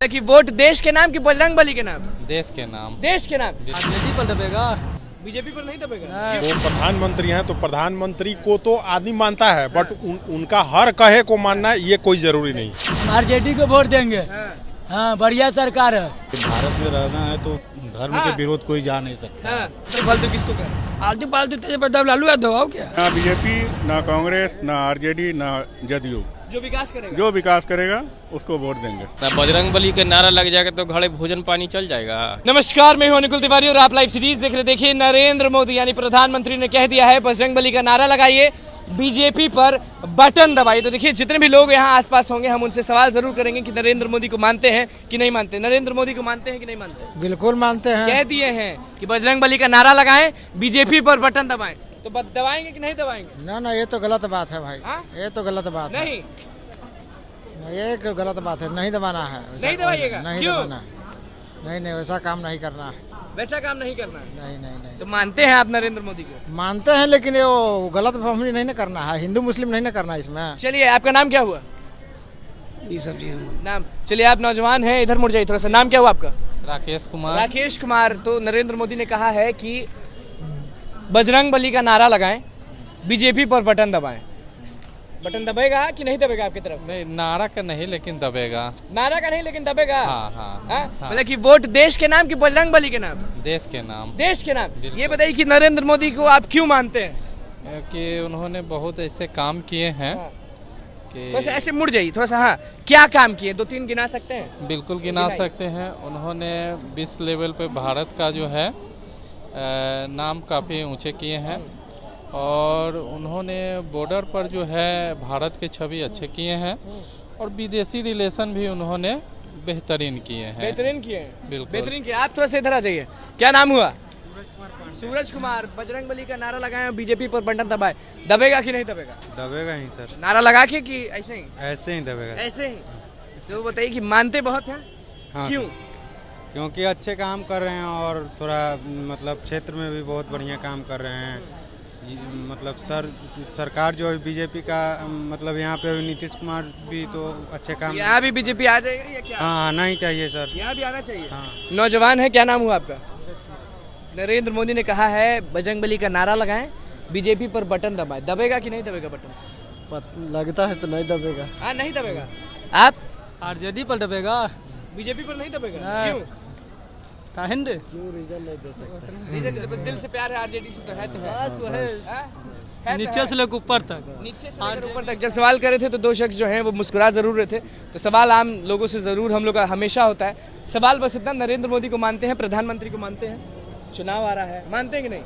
मतलब कि वोट देश के नाम की बजरंग बली के नाम? देश के नाम। देश के नाम। बीजेपी पर दबेगा, बीजेपी पर नहीं दबेगा। वो प्रधानमंत्री हैं तो प्रधानमंत्री को तो आदमी मानता है, बट उनका हर कहे को मानना ये कोई जरूरी नहीं। आरजेडी को वोट देंगे। हाँ, बढ़िया सरकार है। भारत में रहना है तो धर्म के विरोध कोई जा नहीं सकता। तो फालतू किसको कर? आलतू पालतू तेज प्रताप लालू यादव हो क्या? ना बीजेपी, ना कांग्रेस, ना आरजेडी, ना जदयू। जो विकास करेगा, जो विकास करेगा उसको वोट देंगे। बजरंग बली का नारा लग जाएगा तो घड़े भोजन पानी चल जाएगा। नमस्कार, मैं हूं अनुकुल तिवारी और आप लाइव सीरीज देख रहे। देखिए, नरेंद्र मोदी यानी प्रधानमंत्री ने कह दिया है बजरंग बली का नारा लगाइए, बीजेपी पर बटन दबाइए। तो देखिए, जितने भी लोग यहाँ आसपास होंगे हम उनसे सवाल जरूर करेंगे कि नरेंद्र मोदी को मानते हैं कि नहीं मानते। नरेंद्र मोदी को मानते हैं कि नहीं मानते? बिल्कुल मानते हैं। कह दिए हैं कि बजरंग बली का नारा लगाएं, बीजेपी पर बटन दबाएं। तो दबाएंगे कि नहीं दबाएंगे? ना ये तो गलत बात है भाई। हाँ? ये तो गलत बात है। नहीं, ये गलत बात है, नहीं दबाना है। नहीं दबाइएगा। नहीं क्यों? दबाना, नहीं वैसा काम नहीं करना है। वैसा काम नहीं करना है। नहीं तो मानते हैं आप नरेंद्र मोदी को? मानते हैं, लेकिन ये वो गलत फहमी नहीं ना करना है। हिंदू मुस्लिम नहीं ना करना है इसमें। चलिए, आपका नाम क्या हुआ? ये सब चीज नाम। चलिए, आप नौजवान हैं, इधर मुड़ जाइए थोड़ा सा। नाम क्या हुआ आपका? राकेश कुमार। राकेश कुमार। तो नरेंद्र मोदी ने कहा है कि बजरंग बली का नारा लगाएं, बीजेपी पर बटन दबाएं। बटन दबेगा कि नहीं दबेगा आपकी तरफ से? नहीं, नारा का नहीं लेकिन दबेगा। नारा का नहीं लेकिन दबेगा। हाँ। मतलब कि वोट देश के नाम की बजरंग बली के नाम? देश के नाम। देश के नाम। बिल्कुल। ये बताइए कि नरेंद्र मोदी को आप क्यों मानते हैं? कि उन्होंने बहुत ऐसे काम किए हैं कि थोड़ा सा ऐसे मुड़ जाइए थोड़ा सा। हाँ, क्या काम किए? 2-3 गिना सकते हैं? बिल्कुल गिना सकते हैं। उन्होंने विश्व लेवल पे भारत का जो है नाम काफ़ी ऊंचे किए हैं और उन्होंने बॉर्डर पर जो है भारत के छवि अच्छे किए हैं और विदेशी रिलेशन भी उन्होंने बेहतरीन किए हैं। बेहतरीन किए हैं। बिल्कुल बेहतरीन किए। आप थोड़ा सा इधर आ जाइए। क्या नाम हुआ? सूरज कुमार। बजरंग बली का नारा लगाए, बीजेपी पर बटन दबाए। दबेगा कि नहीं दबेगा? दबेगा ही सर। नारा लगा के कि ऐसे ही? ऐसे ही दबेगा। ऐसे ही। तो बताइए कि मानते बहुत हैं? हाँ क्यों? क्योंकि अच्छे काम कर रहे हैं और थोड़ा मतलब क्षेत्र में भी बहुत बढ़िया काम कर रहे हैं। मतलब सरकार जो है बीजेपी का, मतलब यहाँ पे नीतीश कुमार भी तो अच्छे काम। यहाँ भी बीजेपी आ जाएगा या क्या? हाँ, आना ही चाहिए सर। यहाँ भी आना चाहिए। हाँ। नौजवान है, क्या नाम हुआ आपका? नरेंद्र मोदी ने कहा है बजरंग बली का नारा लगाएं, बीजेपी पर बटन दबाएं। दबेगा कि नहीं दबेगा बटन? लगता है तो नहीं दबेगा। हाँ, नहीं दबेगा। आप? आरजेडी पर दबेगा। बीजेपी पर नहीं दबेगा? हाँ। क्यों? क्यों रीजन नहीं दे सकते? दिल से प्यार है आरजेडी से तो है तो है। बस वो है। हाँ? है तो नीचे है। से लेकर ऊपर तक। नीचे से लेकर ऊपर तक। जब सवाल करे थे तो 2 शख्स जो हैं वो मुस्कुरा जरूर रहे थे। तो सवाल आम लोगों से जरूर हम लोग का हमेशा होता है। सवाल बस इतना, नरेंद्र मोदी को मानते हैं, प्रधानमंत्री को मानते हैं? चुनाव आ रहा है, मानते हैं कि नहीं?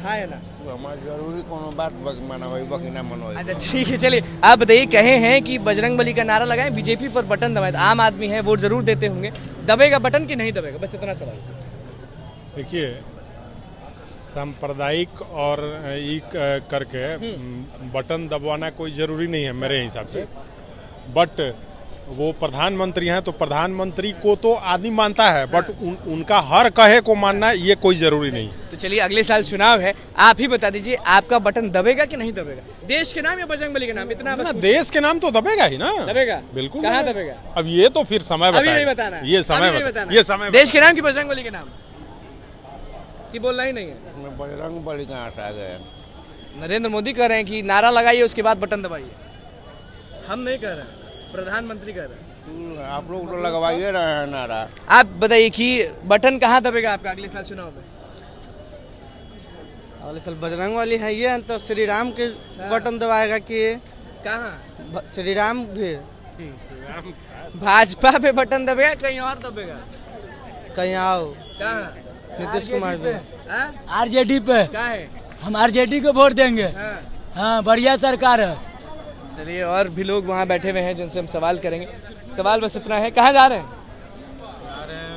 हाँ या ना? जरूरी कोनो बात मानो। अच्छा ठीक है, चलिए आप बताइए, कहे हैं कि बजरंग बली का नारा लगाएं, बीजेपी पर बटन दबाएं। तो आम आदमी है, वोट जरूर देते होंगे। दबेगा बटन कि नहीं दबेगा? बस इतना सवाल। देखिए, सांप्रदायिक और करके बटन दबाना कोई जरूरी नहीं है मेरे हिसाब से। बट वो प्रधानमंत्री हैं तो प्रधानमंत्री को तो आदमी मानता है, बट उनका हर कहे को मानना ये कोई जरूरी नहीं। तो चलिए, अगले साल चुनाव है, आप ही बता दीजिए आपका बटन दबेगा कि नहीं दबेगा? देश के नाम या बजरंग बली के नाम? इतना बस। देश के नाम तो दबेगा ही ना। दबेगा? बिल्कुल। कहाँ दबेगा? अब ये तो फिर समय अभी नहीं बताएगा। बताना है। ये समय अभी नहीं बताना। ये समय देश के नाम की बजरंग बली के नाम की बोलना ही नहीं है। बजरंग बली कहाँ से आ गए? नरेंद्र मोदी कह रहे हैं कि नारा लगाइए, उसके बाद बटन दबाइए। हम नहीं कह रहे हैं, प्रधानमंत्री कह रहे हैं। आप लोग तो लगवाइए रहे हैं नारा। आप बताइए कि बटन कहाँ दबेगा आपका अगले साल चुनाव में? अगले साल बजरंग वाली है ये, तो श्री राम के बटन दबाएगा कि कहाँ? श्री राम भी भाजपा पे बटन दबेगा, कहीं और दबेगा? कहीं आओ। कहाँ? नीतीश कुमार पे। हाँ? आरजेडी पे। कहाँ है? हम आरजेडी को वोट देंगे। हाँ। हाँ, बढ़िया सरकार है। चलिए, और भी लोग वहाँ बैठे हुए हैं जिनसे हम सवाल करेंगे। सवाल बस इतना है, कहाँ जा रहे हैं?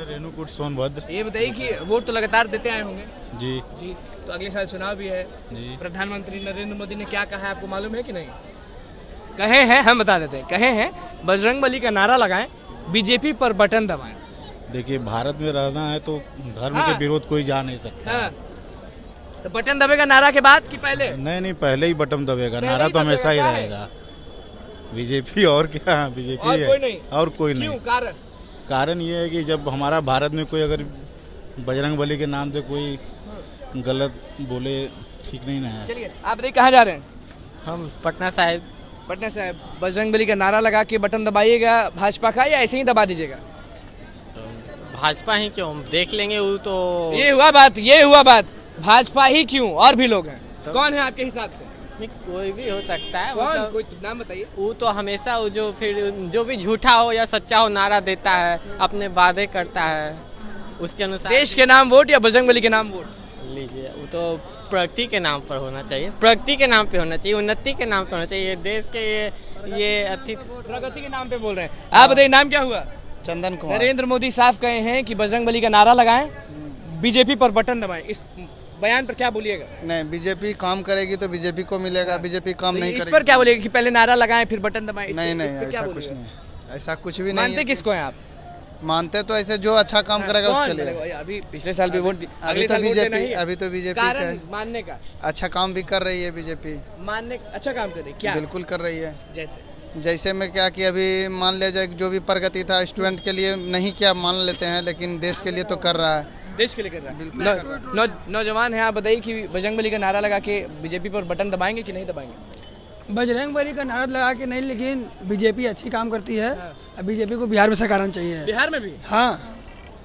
रेणुकूट सोनभद्र। ये बताइए कि वोट तो लगातार देते आए होंगे। जी। तो अगले साल चुनाव भी है जी। प्रधानमंत्री नरेंद्र मोदी ने क्या कहा है आपको मालूम है कि नहीं? कहे हैं, हम बता देते हैं, कहे हैं बजरंग बली का नारा लगाएं, बीजेपी पर बटन दबाएं। देखिए, भारत में रहना है तो धर्म के विरोध कोई जा नहीं सकता। हाँ। तो बटन दबेगा नारा के बाद कि पहले? नहीं, पहले ही बटन दबेगा। पहले नारा ही तो हमेशा ही दबेगा, क्या है? रहेगा। बीजेपी और क्या, बीजेपी और है कोई नहीं? और कोई क्यों, नहीं। कारण? कारण ये है कि जब हमारा भारत में कोई अगर बजरंगबली के नाम से कोई गलत बोले, ठीक नहीं ना है। चलिए, आप बताइए कहाँ जा रहे हैं? हम पटना साहिब। पटना से। बजरंगबली का नारा लगा के बटन दबाइएगा भाजपा का, या ऐसे ही दबा दीजिएगा? भाजपा ही क्यों, देख लेंगे वो तो। ये हुआ बात। भाजपा ही क्यों, और भी लोग हैं? कौन है आपके हिसाब से? कोई भी हो सकता है, कौन, मतलब कोई नाम बताइए। वो तो हमेशा वो जो फिर जो भी झूठा हो या सच्चा हो नारा देता है, अपने वादे करता है, उसके अनुसार। देश के नाम वोट या बजरंगबली के नाम वोट? लीजिए, वो तो प्रगति के नाम पर होना चाहिए, प्रगति के नाम पे होना चाहिए, उन्नति के नाम पे होना चाहिए, देश के ये प्रगति के नाम पे बोल रहे हैं। आप बताइए नाम क्या हुआ? चंदन कुमार। नरेंद्र मोदी साफ कहे हैं कि बजरंगबली का नारा लगाएं, बीजेपी पर बटन दबाएं। इस बयान पर क्या बोलिएगा? नहीं, बीजेपी काम करेगी तो बीजेपी को मिलेगा, बीजेपी काम नहीं इस करेगी। पर क्या बोलिएगा कि पहले नारा लगाएं फिर बटन दबाएं? नहीं नहीं, इस पे क्या ऐसा कुछ बोलिएगा? नहीं, ऐसा कुछ भी नहीं मानते है। किसको हैं आप? मानते तो ऐसे जो अच्छा काम करेगा कौन उसके लिए। मतलब अभी पिछले साल भी वोट अभी तो बीजेपी, अभी तो बीजेपी का कारण मानने का, अच्छा काम भी कर रही है बीजेपी, मानने अच्छा काम कर रही, क्या बिल्कुल कर रही है। जैसे में क्या कि अभी मान लिया जाए जो भी प्रगति था स्टूडेंट के लिए नहीं किया मान लेते हैं, लेकिन देश के लिए तो कर रहा है। देश के लिए कर रहा बिल्कुल है। कर रहा है। नौजवान है, आप बताइए कि बजरंगबली का नारा लगा के बीजेपी पर बटन दबाएंगे कि नहीं दबाएंगे? बजरंगबली का नारा लगा के नहीं, लेकिन बीजेपी अच्छी काम करती है। अब बीजेपी को बिहार में सरकार आना चाहिए। बिहार में भी? हाँ,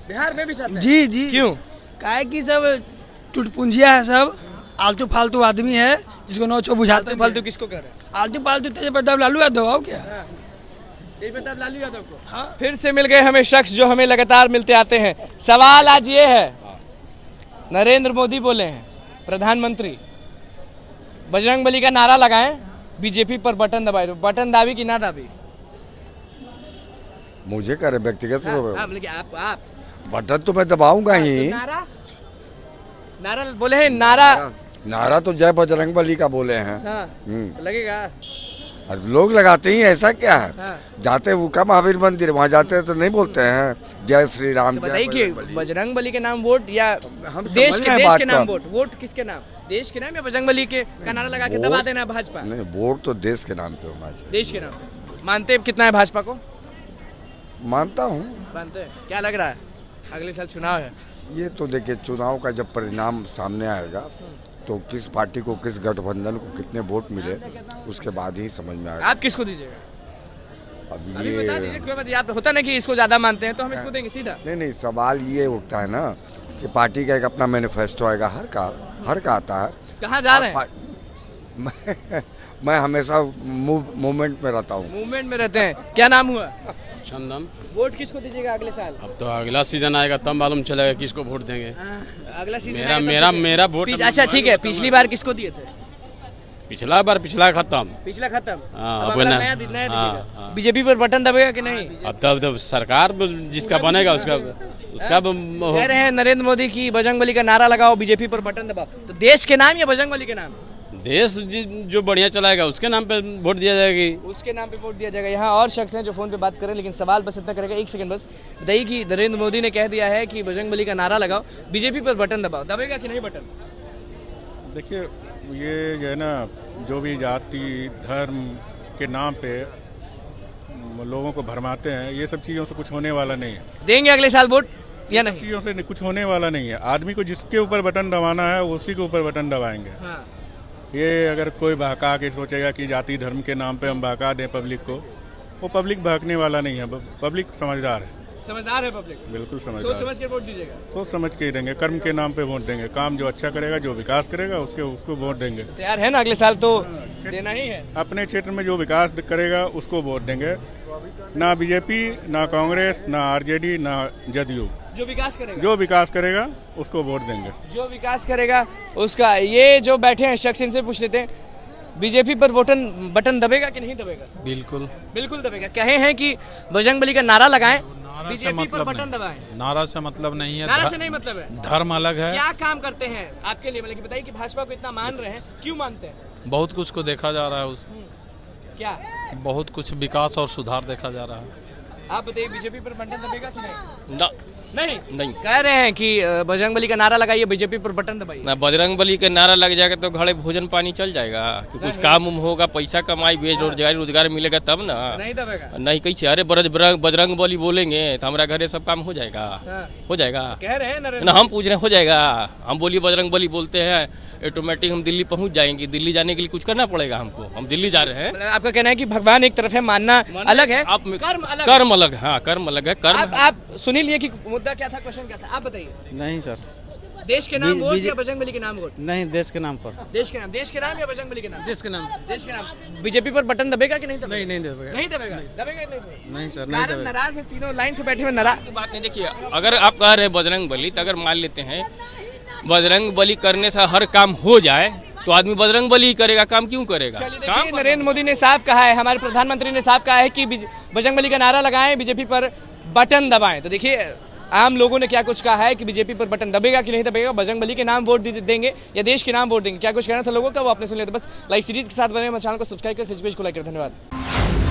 बिहार में भी चाहते हैं? जी जी। क्यों? काहे कि सब टुटपुंजिया है, सब आलतू फालतू आदमी है, जिसको नौ छो बुझाते। फालतू किसको कर रहे हैं? आलतू फालतू तेज प्रताप लालू यादव आओ क्या? तेज प्रताप लालू यादव को? हाँ। फिर से मिल गए हमें शख्स जो हमें लगातार मिलते आते हैं। सवाल आज ये है, नरेंद्र मोदी बोले हैं प्रधानमंत्री, बजरंगबली का नारा लगाएं, बीजेपी पर बटन दबाए। तो बटन दाबी कि ना दाबी? मुझे करे व्यक्तिगत आप बटन तो मैं दबाऊंगा ही। नारा बोले हैं, नारा तो जय बजरंगबली का बोले हैं। हाँ, तो लगेगा। और लोग लगाते ही, ऐसा क्या है? हाँ। जाते वो का महावीर मंदिर, वहाँ जाते तो नहीं बोलते हैं जय श्री राम। तो बताइए कि बजरंगबली के नाम वोट या हम देश समझ रहे हैं बात के नाम को। वोट किसके नाम? देश के नाम या बजरंगबली के का नारा लगा के दबा देना है भाजपा? नहीं, वोट तो देश के नाम पे होना चाहिए। देश के नाम पे। मानते हैं कितना है भाजपा को? मानता हूँ। मानते हैं। क्या लग रहा है अगले साल चुनाव है? ये तो देखिए, चुनाव का जब परिणाम सामने आएगा तो किस पार्टी को, किस गठबंधन को कितने वोट मिले, उसके बाद ही समझ में आएगा। आप किसको दीजिएगा? अब अभी बता दीजिए, ये कोई बात नहीं। आप होता ना कि इसको ज्यादा मानते हैं तो हम इसको देंगे सीधा। नहीं, सवाल ये उठता है ना कि पार्टी का एक अपना मैनिफेस्टो आएगा, हर का आता है। कहाँ जा रहे हैं? मैं हमेशा मूवमेंट में रहता हूँ। मूवमेंट में रहते हैं। क्या नाम हुआ? चंदन। वोट किसको दीजिएगा अगले साल? अब तो अगला सीजन आएगा तब मालूम चलेगा किसको वोट देंगे। अगला सीजन मेरा वोट। अच्छा ठीक है, पिछली बार किसको दिए थे? पिछला खत्म। पिछला खत्म। हाँ, अब अब अगला ना- नया दीजिएगा। हाँ। बीजेपी पर बटन दबेगा कि नहीं? अब तब सरकार जिसका बनेगा उसका कह रहे हैं नरेंद्र मोदी की बजरंगबली का नारा लगाओ, बीजेपी पर बटन दबाओ। तो देश के नाम या बजरंगबली के नाम? देश जो बढ़िया चलाएगा उसके नाम पे वोट दिया जाएगी। उसके नाम पे वोट दिया जाएगा। यहाँ और शख्स हैं जो फोन पे बात करें, लेकिन सवाल बस इतना करेगा, एक सेकंड बस बताइए कि नरेंद्र मोदी ने कह दिया है कि बजरंगबली का नारा लगाओ, बीजेपी पर बटन दबाओ, दबेगा कि नहीं बटन? देखिए, ये जो है ना, जो भी जाति धर्म के नाम पे लोगों को भरमाते हैं, ये सब चीज़ों से कुछ होने वाला नहीं है। देंगे अगले साल वोट या नहीं? चीज़ों से कुछ होने वाला नहीं है। आदमी को जिसके ऊपर बटन दबाना है उसी के ऊपर बटन दबाएंगे। हाँ। ये अगर कोई बहका के सोचेगा कि जाति धर्म के नाम पे हम बहका दें पब्लिक को, वो पब्लिक बहकने वाला नहीं है। पब्लिक समझदार है। समझदार है पब्लिक? बिल्कुल सोच समझदार। समझ के वोट दीजिएगा? सोच समझ के ही देंगे, कर्म के नाम पे वोट देंगे। काम जो अच्छा करेगा, जो विकास करेगा, उसको वोट देंगे। तैयार है ना अगले साल तो देना ही है? अपने क्षेत्र में जो विकास करेगा उसको वोट देंगे। ना बीजेपी, ना कांग्रेस, ना आरजेडी, ना जदयू। जो विकास करेगा? जो विकास करेगा उसको वोट देंगे। जो विकास करेगा उसका। ये जो बैठे हैं शख्स, इनसे पूछ लेते हैं, बीजेपी पर बटन दबेगा कि नहीं दबेगा? बिल्कुल दबेगा। कहे हैं कि बजरंगबली का नारा लगाएं, बीजेपी पर बटन दबाएं। नारा से मतलब नहीं है। नारा से नहीं मतलब है। धर्म अलग है। क्या काम करते हैं आपके लिए? मतलब कि बताइए कि भाजपा को इतना मान रहे हैं, क्यों मानते हैं? बहुत कुछ को देखा जा रहा है क्या? बहुत कुछ विकास और सुधार देखा जा रहा है। आप बताइए, बीजेपी पर बटन दबेगा कि नहीं? नहीं। कह रहे हैं कि बजरंगबली का नारा लगाइए, बीजेपी पर बटन दबाइए। ना बजरंगबली का नारा लग जाएगा तो घड़े भोजन पानी चल जाएगा कि कुछ काम उम होगा, पैसा कमाई रोजगार मिलेगा तब ना। नहीं दबेगा। नहीं कैसे, अरे बजरंगबली बोलेंगे तो हमारा घरे सब काम हो जाएगा। हो जाएगा कह रहे हैं नरेंद्र। ना, हम पूछ रहे हैं हो जाएगा। हम बोलिए बजरंगबली बोलते हैं ऑटोमेटिक हम दिल्ली पहुंच जाएंगे। दिल्ली जाने के लिए कुछ करना पड़ेगा हमको, हम दिल्ली जा रहे हैं। मतलब आपका कहना है कि भगवान एक तरफ है, मानना अलग है, कर्म अलग। हाँ, कर्म अलग है। कर्म आप सुनील, ये कि मुद्दा क्या था, क्वेश्चन क्या था, आप बताइए। नहीं सर, देश के नाम वोट या बजरंगबली के नाम वोट? नहीं, देश के नाम पर। देश के नाम या बजरंगबली के नाम? देश के नाम। देश के नाम। बीजेपी पर बटन दबेगा कि नहीं दबेगा? नहीं दबेगा। नहीं दबेगा। दबेगा कि नहीं दबेगा? नहीं सर, कारण नाराज है, तीनों लाइन से बैठे हुए नाराज। बात नहीं, देखिए अगर आप कह रहे हैं बजरंगबली, तो अगर मान लेते हैं बजरंगबली करने से हर काम हो जाए तो आदमी बजरंगबली ही करेगा, काम क्यों करेगा? देखिए, नरेंद्र मोदी ने साफ कहा है, हमारे प्रधानमंत्री ने साफ कहा है कि बजरंगबली का नारा लगाएं, बीजेपी पर बटन दबाएं। तो देखिए आम लोगों ने क्या कुछ कहा है कि बीजेपी पर बटन दबेगा कि नहीं दबेगा, बजरंगबली के नाम वोट देंगे या देश के नाम वोट देंगे, क्या कुछ कहना था लोगों का वो आपने सुन लिया। तो बस लाइव सीरीज के साथ बने, हमारे चैनल को सब्सक्राइब कर, फेसबुक को लाइक कर। धन्यवाद।